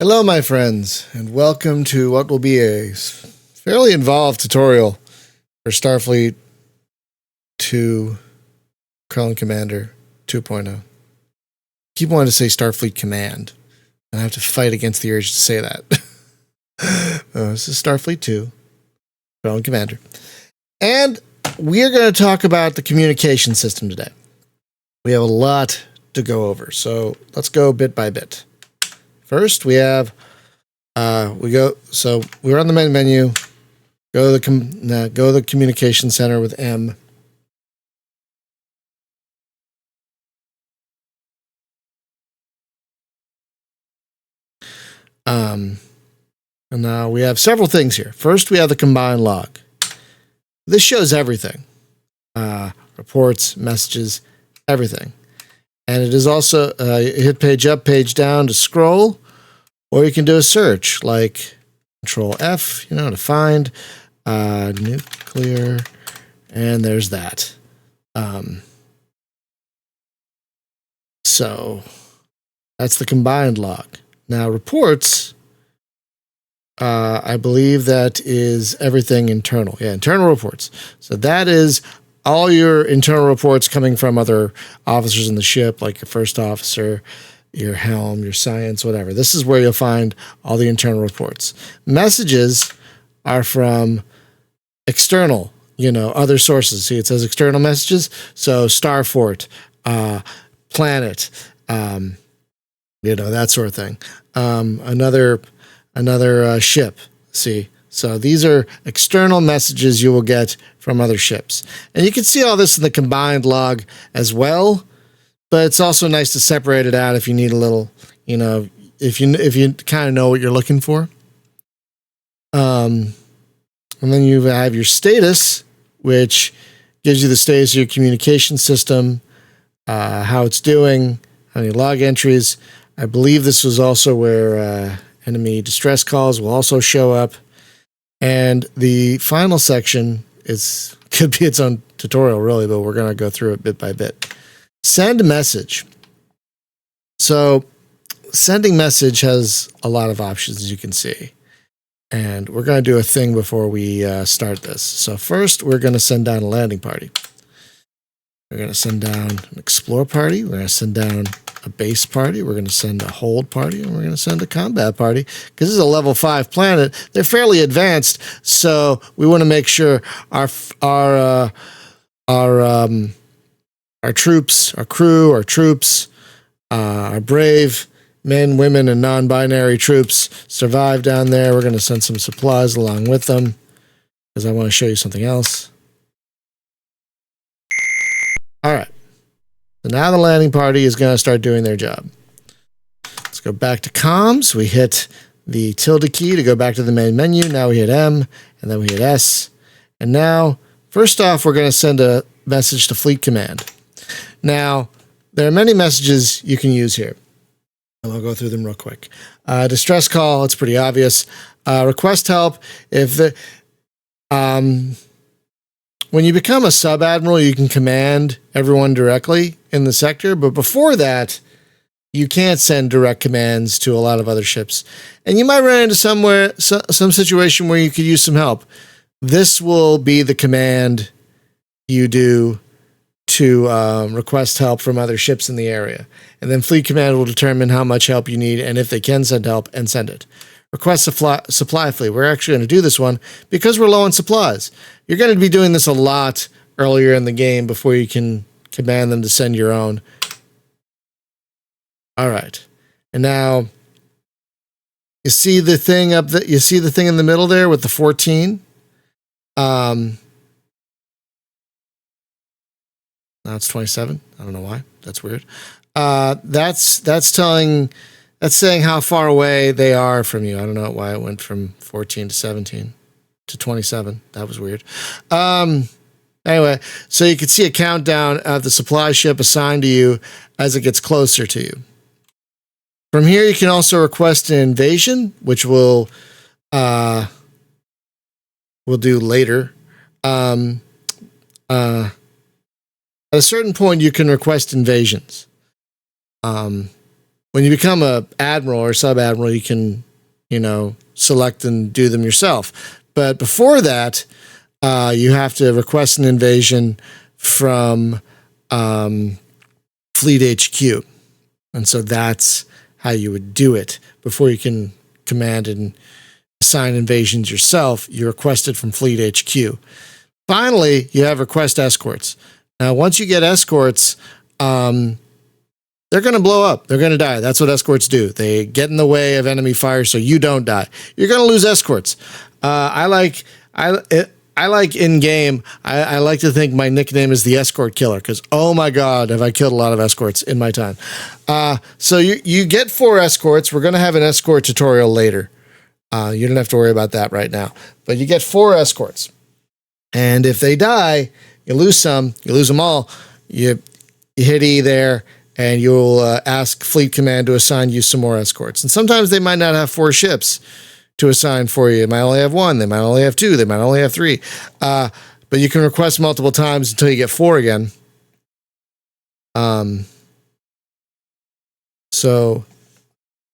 Hello, my friends, and welcome to what will be a fairly involved tutorial for Starfleet 2 Krellan Commander 2.0. I keep wanting to say Starfleet Command, and I have to fight against the urge to say that. This is Starfleet 2 Krellan Commander. And we are going to talk about the communication system today. We have a lot to go over, so let's go bit by bit. First, we have, we're on the main menu, go to the communication center with M. And now we have several things here. First, we have the combined log. This shows everything. Reports, messages, everything. And it is also, hit page up, page down to scroll, or you can do a search, like Control F, to find nuclear, and there's that. So that's the combined log. Now reports, I believe that is everything internal. Yeah, internal reports. So that is all your internal reports coming from other officers in the ship, like your first officer, your helm, your science, whatever. This is where you'll find all the internal reports. Messages are from external, other sources. See, it says external messages. So Starfort, planet, that sort of thing. Another ship. See, so these are external messages you will get from other ships. And you can see all this in the combined log as well, but it's also nice to separate it out if you need a little, if you kind of know what you're looking for. And then you have your status, which gives you the status of your communication system, how it's doing, how many log entries. I believe this was also where enemy distress calls will also show up. And the final section could be its own tutorial, really, but we're going to go through it bit by bit. Send message. So sending message has a lot of options, as you can see. And we're going to do a thing before we start this. So first, we're going to send down a landing party. We're going to send down an explore party. We're going to send down a base party. We're going to send a hold party, and we're going to send a combat party because this is a level 5 planet. They're fairly advanced, so we want to make sure our troops, our crew, our troops, our brave men, women, and non-binary troops survive down there. We're going to send some supplies along with them because I want to show you something else. All right. So now the landing party is going to start doing their job. Let's go back to comms. We hit the tilde key to go back to the main menu. Now we hit M, and then we hit S. And now, first off, we're going to send a message to Fleet Command. Now, there are many messages you can use here. And I'll go through them real quick. Distress call, it's pretty obvious. Request help. When you become a sub-admiral, you can command everyone directly in the sector, but before that, you can't send direct commands to a lot of other ships. And you might run into some situation where you could use some help. This will be the command you do to request help from other ships in the area. And then Fleet Command will determine how much help you need and if they can send help and send it. Request supply fleet. We're actually going to do this one because we're low on supplies. You're going to be doing this a lot earlier in the game before you can command them to send your own. All right. And now you see the thing in the middle there with the 14. Now it's 27. I don't know why. That's weird. That's saying how far away they are from you. I don't know why it went from 14 to 17 to 27. That was weird. Anyway, so you can see a countdown of the supply ship assigned to you as it gets closer to you. From here, you can also request an invasion, which we'll do later. At a certain point, you can request invasions. when you become a admiral or sub-admiral, you can, select and do them yourself. But before that, you have to request an invasion from Fleet HQ. And so that's how you would do it. Before you can command and assign invasions yourself, you request it from Fleet HQ. Finally, you have request escorts. Now, once you get escorts, they're going to blow up. They're going to die. That's what escorts do. They get in the way of enemy fire so you don't die. You're going to lose escorts. I like in game. I like to think my nickname is the escort killer because oh my god, have I killed a lot of escorts in my time. So you get 4 escorts. We're going to have an escort tutorial later. You don't have to worry about that right now. But you get 4 escorts, and if they die, you lose some. You lose them all. You hit E there, and you'll ask Fleet Command to assign you some more escorts. And sometimes they might not have 4 ships to assign for you. They might only have 1. They might only have 2. They might only have 3. But you can request multiple times until you get 4 again. So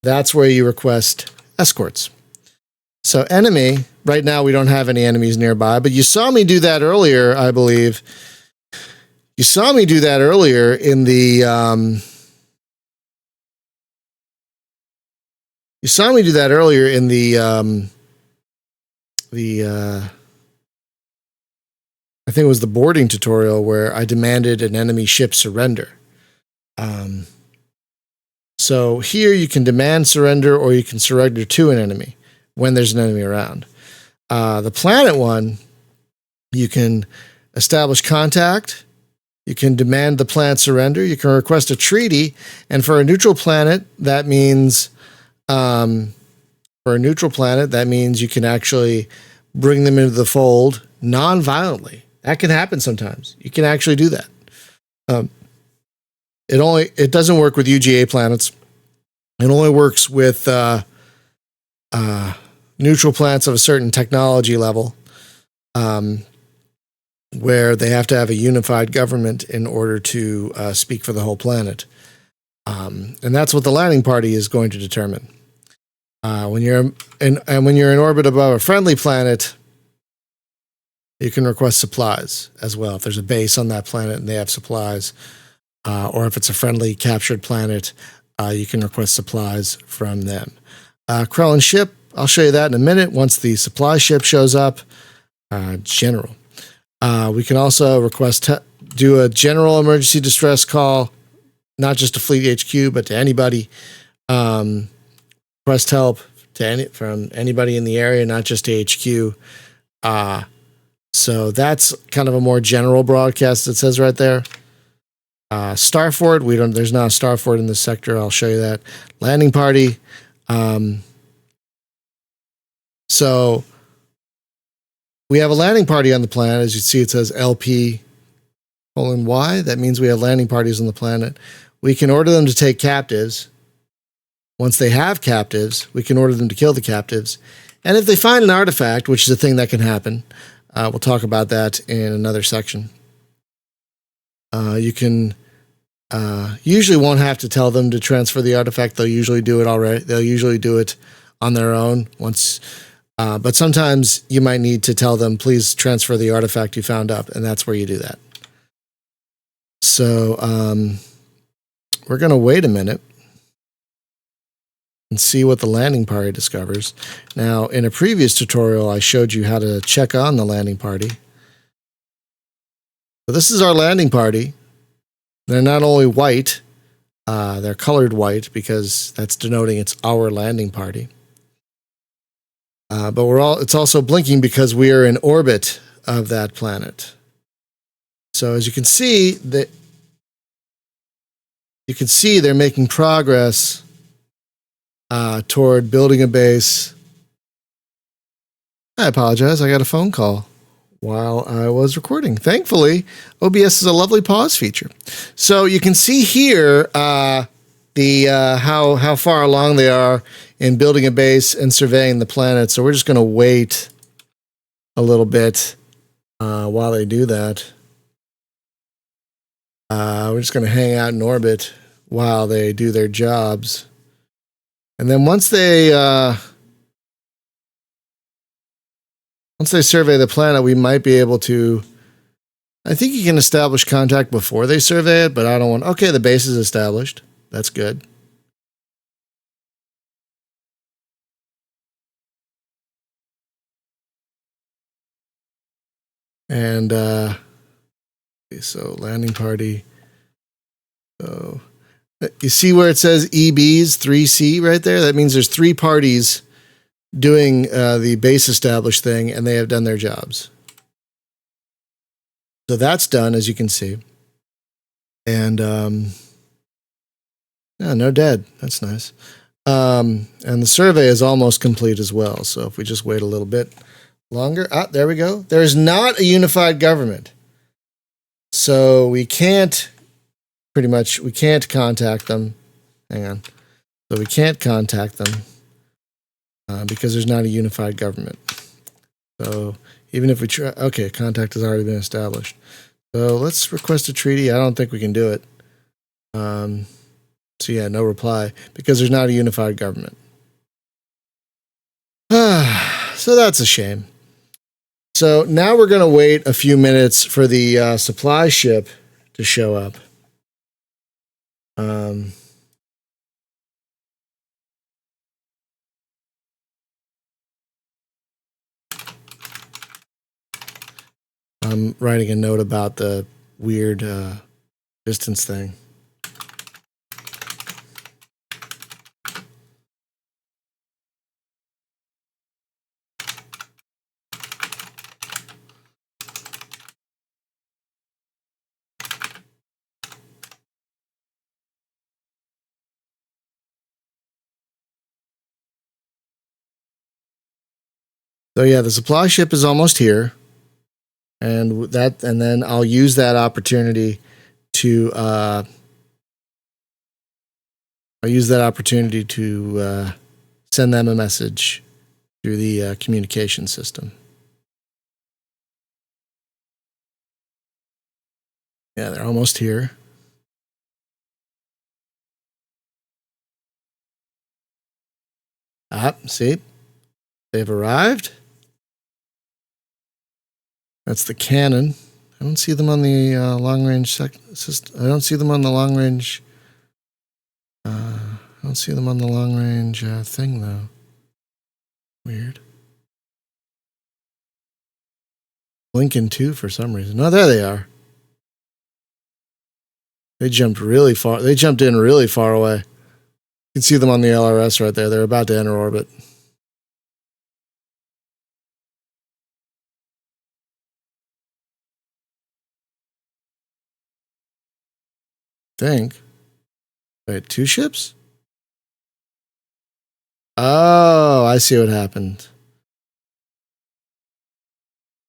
that's where you request escorts. So enemy, right now we don't have any enemies nearby, but you saw me do that earlier, I believe. You saw me do that earlier in the... You saw me do that earlier in the I think it was the boarding tutorial where I demanded an enemy ship surrender. So here you can demand surrender or you can surrender to an enemy when there's an enemy around. The planet one, you can establish contact. You can demand the planet surrender. You can request a treaty. And for a neutral planet, that means... for a neutral planet, that means you can actually bring them into the fold non-violently. That can happen sometimes. You can actually do that. It doesn't work with UGA planets. It only works with neutral planets of a certain technology level, where they have to have a unified government in order to speak for the whole planet. And that's what the landing party is going to determine. When you're in orbit above a friendly planet, you can request supplies as well. If there's a base on that planet and they have supplies, or if it's a friendly captured planet, you can request supplies from them. Krellan ship, I'll show you that in a minute once the supply ship shows up. General. We can also do a general emergency distress call, not just to Fleet HQ, but to anybody. Request help from anybody in the area, not just to HQ. So that's kind of a more general broadcast. It says right there. Starfort, there's not a Starfort in this sector. I'll show you that. Landing party. So we have a landing party on the planet. As you see, it says LP:Y. That means we have landing parties on the planet. We can order them to take captives. Once they have captives, we can order them to kill the captives. And if they find an artifact, which is a thing that can happen, we'll talk about that in another section. You can usually won't have to tell them to transfer the artifact. They'll usually do it already. They'll usually do it on their own once. But sometimes you might need to tell them, please transfer the artifact you found up, and that's where you do that. So we're going to wait a minute and see what the landing party discovers. Now, in a previous tutorial, I showed you how to check on the landing party. So this is our landing party. They're not only white, they're colored white because that's denoting it's our landing party. But it's also blinking because we are in orbit of that planet. So as you can see, they're making progress toward building a base. I apologize. I got a phone call while I was recording. Thankfully, OBS is a lovely pause feature. So you can see here how far along they are in building a base and surveying the planet. So we're just going to wait a little bit while they do that. We're just going to hang out in orbit while they do their jobs. And then once they survey the planet, we might be able to. I think you can establish contact before they survey it, but I don't want. Okay, the base is established. That's good. And so landing party. So you see where it says EBs 3C right there? That means there's 3 parties doing the base established thing, and they have done their jobs. So that's done, as you can see. And yeah, no dead. That's nice. And the survey is almost complete as well. So if we just wait a little bit longer. There we go. There's not a unified government. So we can't contact them. Hang on. So we can't contact them because there's not a unified government. So even if we try, okay, contact has already been established. So let's request a treaty. I don't think we can do it. So yeah, no reply because there's not a unified government. So that's a shame. So now we're going to wait a few minutes for the supply ship to show up. I'm writing a note about the weird distance thing. So yeah, the supply ship is almost here, and then I'll use that opportunity to send them a message through the communication system. Yeah, they're almost here. See, they've arrived. That's the cannon. I don't see them on the long range system. I don't see them on the long range. I don't see them on the long range thing though. Weird. Blinking too for some reason. No, there they are. They jumped really far. They jumped in really far away. You can see them on the LRS right there. They're about to enter orbit. Think. Wait, 2 ships? Oh, I see what happened.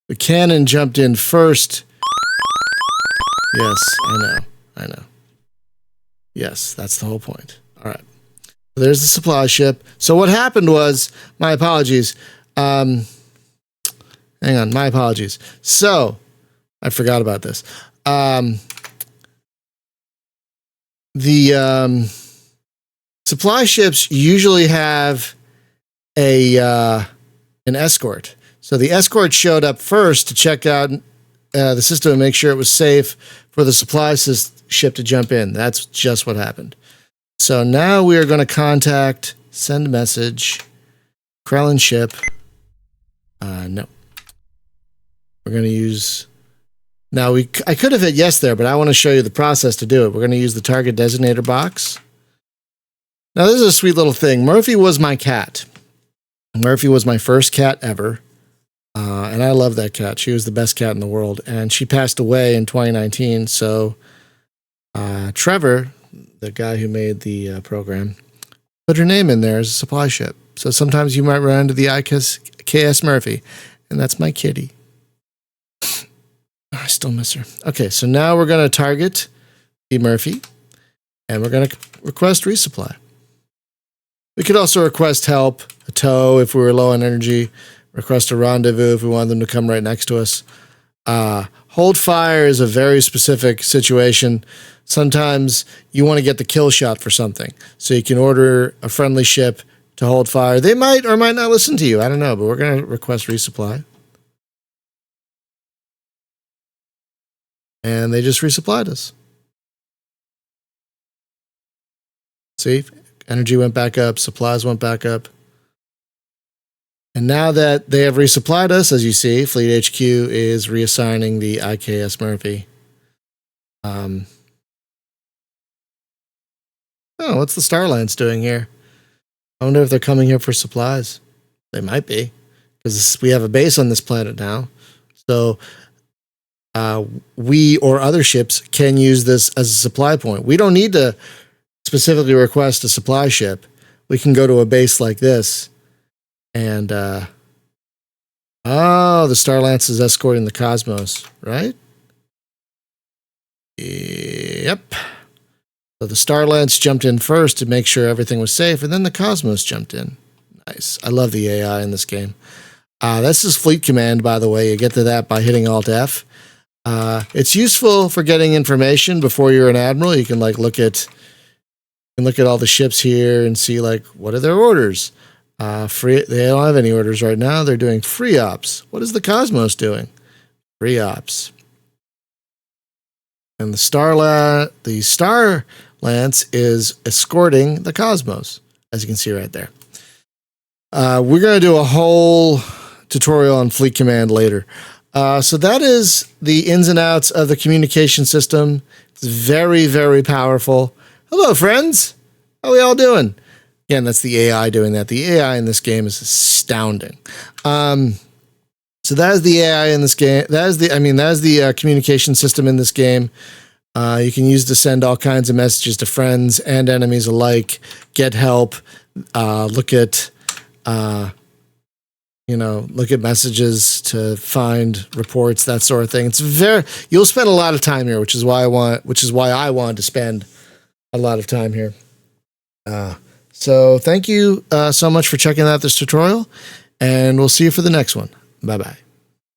The cannon jumped in first. Yes, I know. Yes, that's the whole point. All right. There's the supply ship. So what happened was, my apologies. Hang on, my apologies. So, I forgot about this. The supply ships usually have an escort. So the escort showed up first to check out the system and make sure it was safe for the supply ship to jump in. That's just what happened. So now we are going to send message, Krellan ship. No. We're going to use... Now, I could have hit yes there, but I want to show you the process to do it. We're going to use the target designator box. Now, this is a sweet little thing. Murphy was my cat. Murphy was my first cat ever. And I love that cat. She was the best cat in the world. And she passed away in 2019. So Trevor, the guy who made the program, put her name in there as a supply ship. So sometimes you might run into the IKS Murphy. And that's my kitty. I still miss her. Okay, so now we're going to target the Murphy. And we're going to request resupply. We could also request help, a tow if we were low on energy, request a rendezvous if we wanted them to come right next to us. hold fire is a very specific situation. Sometimes you want to get the kill shot for something. So you can order a friendly ship to hold fire. They might or might not listen to you. I don't know, but we're going to request resupply. And they just resupplied us. See, energy went back up, supplies went back up. And now that they have resupplied us, as you see, Fleet HQ is reassigning the IKS Murphy. Oh, what's the Starlance doing here? I wonder if they're coming here for supplies. They might be, because we have a base on this planet now. So we or other ships can use this as a supply point. We don't need to specifically request a supply ship. We can go to a base like this and the Starlance is escorting the Cosmos, right? Yep. So the Starlance jumped in first to make sure everything was safe, and then the Cosmos jumped in. Nice. I love the AI in this game. This is Fleet Command, by the way. You get to that by hitting Alt-F. It's useful for getting information before you're an admiral. You can look at all the ships here and see what are their orders. They don't have any orders right now. They're doing free ops. What is the Cosmos doing? Free ops. And the Starlance is escorting the Cosmos, as you can see right there. We're going to do a whole tutorial on Fleet Command later. So that is the ins and outs of the communication system. It's very, very powerful. Hello, friends. How are we all doing? Again, that's the AI doing that. The AI in this game is astounding. So that is the AI in this game. That is the communication system in this game. You can use to send all kinds of messages to friends and enemies alike. Get help. Look at messages to find reports, that sort of thing. You'll spend a lot of time here, which is why I wanted to spend a lot of time here. So thank you so much for checking out this tutorial, and we'll see you for the next one. Bye-bye.